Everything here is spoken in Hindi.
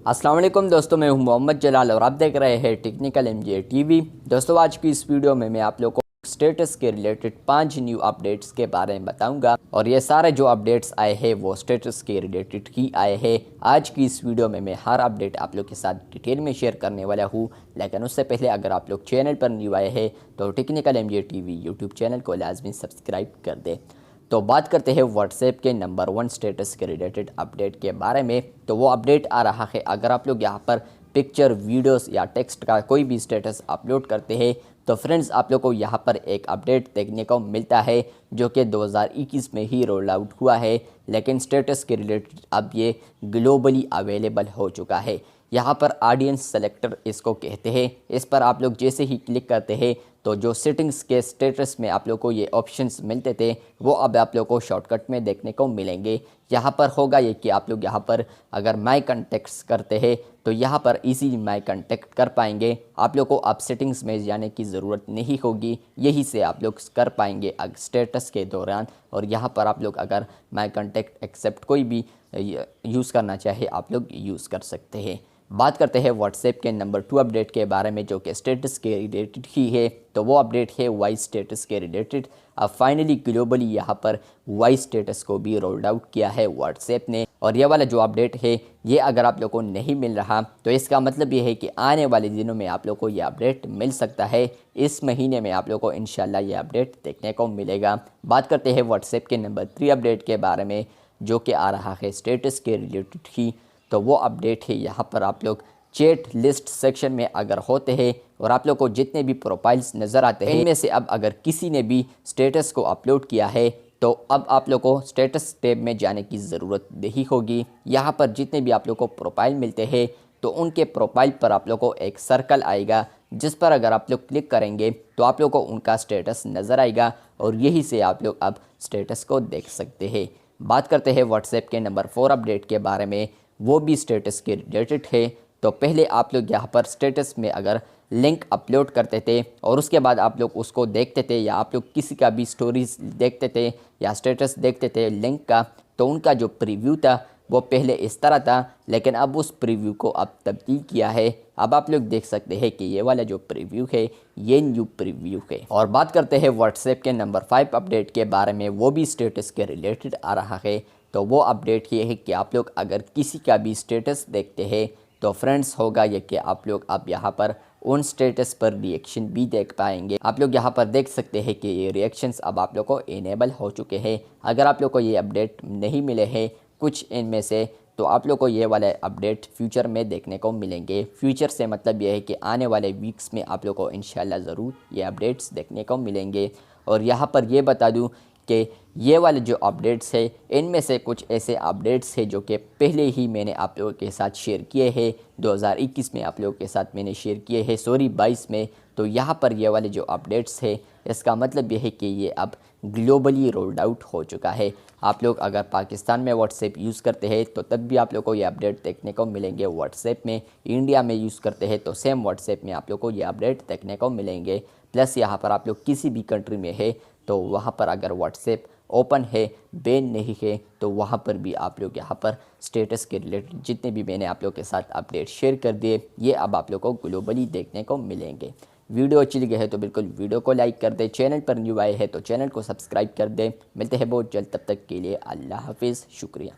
अस्सलाम वालेकुम दोस्तों, मैं हूं मोहम्मद जलाल और आप देख रहे हैं टेक्निकल एमजे टीवी। दोस्तों, आज की इस वीडियो में मैं आप लोगों को स्टेटस के रिलेटेड 5 न्यू अपडेट्स के बारे में बताऊंगा और ये सारे जो अपडेट्स आए हैं वो स्टेटस के रिलेटेड ही आए हैं। आज की इस वीडियो में मैं हर अपडेट आप लोग के साथ डिटेल में शेयर करने वाला हूँ, लेकिन उससे पहले अगर आप लोग चैनल पर न्यू आए हैं तो technical MJ TV YouTube channel को लाजमी सब्सक्राइब कर दें। तो बात करते हैं व्हाट्सएप के नंबर 1 स्टेटस के रिलेटेड अपडेट के बारे में। तो वो अपडेट आ रहा है, अगर आप लोग यहाँ पर पिक्चर, वीडियोस या टेक्स्ट का कोई भी स्टेटस अपलोड करते हैं तो फ्रेंड्स आप लोग को यहाँ पर एक अपडेट देखने को मिलता है जो कि 2021 में ही रोल आउट हुआ है, लेकिन स्टेटस के रिलेटेड अब ये ग्लोबली अवेलेबल हो चुका है। यहाँ पर ऑडियंस सेलेक्टर इसको कहते हैं। इस पर आप लोग जैसे ही क्लिक करते हैं तो जो सेटिंग्स के स्टेटस में आप लोग को ये ऑप्शंस मिलते थे वो अब आप लोग को शॉर्टकट में देखने को मिलेंगे। यहाँ पर होगा ये कि आप लोग यहाँ पर अगर माई कॉन्टेक्ट्स करते हैं तो यहाँ पर इजीली माई कॉन्टेक्ट कर पाएंगे। आप लोग को अब सेटिंग्स में जाने की ज़रूरत नहीं होगी, यही से आप लोग कर पाएंगे स्टेटस के दौरान। और यहाँ पर आप लोग अगर माई कॉन्टेक्ट एक्सेप्ट कोई भी यूज़ करना चाहे आप लोग यूज़ कर सकते हैं। बात करते हैं व्हाट्सएप के नंबर 2 अपडेट के बारे में जो कि स्टेटस के रिलेटेड ही है। तो वो अपडेट है वॉइस स्टेटस के रिलेटेड। अब फाइनली ग्लोबली यहाँ पर वॉइस स्टेटस को भी रोल्ड आउट किया है व्हाट्सएप ने। और ये वाला जो अपडेट है ये अगर आप लोग को नहीं मिल रहा तो इसका मतलब ये है कि आने वाले दिनों में आप लोग को ये अपडेट मिल सकता है। इस महीने में आप लोग को इंशाल्लाह ये अपडेट देखने को मिलेगा। बात करते हैं व्हाट्सएप के नंबर 3 अपडेट के बारे में जो कि आ रहा है स्टेटस के रिलेटेड ही। तो वो अपडेट है, यहाँ पर आप लोग चैट लिस्ट सेक्शन में अगर होते हैं और आप लोग को जितने भी प्रोफाइल्स नज़र आते हैं इनमें से अब अगर किसी ने भी स्टेटस को अपलोड किया है तो अब आप लोग को स्टेटस टैब में जाने की ज़रूरत नहीं होगी। यहाँ पर जितने भी आप लोग को प्रोफाइल मिलते हैं तो उनके प्रोफाइल पर आप लोग को एक सर्कल आएगा जिस पर अगर आप लोग क्लिक करेंगे तो आप लोग को उनका स्टेटस नज़र आएगा और यही से आप लोग अब स्टेटस को देख सकते हैं। बात करते हैं व्हाट्सएप के नंबर 4 अपडेट के बारे में, वो भी स्टेटस के रिलेटेड है। तो पहले आप लोग यहाँ पर स्टेटस में अगर लिंक अपलोड करते थे और उसके बाद आप लोग उसको देखते थे या आप लोग किसी का भी स्टोरीज देखते थे या स्टेटस देखते थे लिंक का, तो उनका जो प्रीव्यू था वो पहले इस तरह था, लेकिन अब उस प्रीव्यू को अब तब्दील किया है। अब आप लोग देख सकते हैं कि ये वाला जो प्रीव्यू है ये न्यू प्रीव्यू है। और बात करते हैं व्हाट्सएप के नंबर 5 अपडेट के बारे में, वो भी स्टेटस के रिलेटेड आ रहा है। तो वो अपडेट ये है कि आप लोग अगर किसी का भी स्टेटस देखते हैं तो फ्रेंड्स होगा ये कि आप लोग अब यहाँ पर उन स्टेटस पर रिएक्शन भी देख पाएंगे। आप लोग यहाँ पर देख सकते हैं कि ये रिएक्शंस अब आप लोग को इनेबल हो चुके हैं। अगर आप लोग को ये अपडेट नहीं मिले हैं कुछ इनमें से तो आप लोग को ये वाले अपडेट फ्यूचर में देखने को मिलेंगे। फ्यूचर से मतलब ये है कि आने वाले वीक्स में आप लोग को इंशाल्लाह ज़रूर ये अपडेट्स देखने को मिलेंगे। और यहाँ पर ये बता दूँ कि ये वाले जो अपडेट्स है इनमें से कुछ ऐसे अपडेट्स हैं जो कि पहले ही मैंने आप लोगों के साथ शेयर किए हैं। 2021 में आप लोगों के साथ मैंने शेयर किए हैं, 22 में। तो यहाँ पर ये वाले जो अपडेट्स है इसका मतलब ये है कि ये अब ग्लोबली रोल्ड आउट हो चुका है। आप लोग अगर पाकिस्तान में व्हाट्सएप यूज़ करते हैं तो तब भी आप लोग को ये अपडेट देखने को मिलेंगे व्हाट्सएप में। इंडिया में यूज़ करते हैं तो सेम व्हाट्सएप में आप लोग को ये अपडेट देखने को मिलेंगे। प्लस यहाँ पर आप लोग किसी भी कंट्री में है तो वहाँ पर अगर व्हाट्सएप ओपन है, बैन नहीं है, तो वहाँ पर भी आप लोग यहाँ पर स्टेटस के रिलेटेड जितने भी मैंने आप लोग के साथ अपडेट शेयर कर दिए ये अब आप लोग को ग्लोबली देखने को मिलेंगे। वीडियो अच्छी लगी है तो बिल्कुल वीडियो को लाइक कर दे, चैनल पर न्यू आए हैं तो चैनल को सब्सक्राइब कर दे। मिलते हैं बहुत जल्द, तब तक के लिए अल्लाह हाफिज़, शुक्रिया।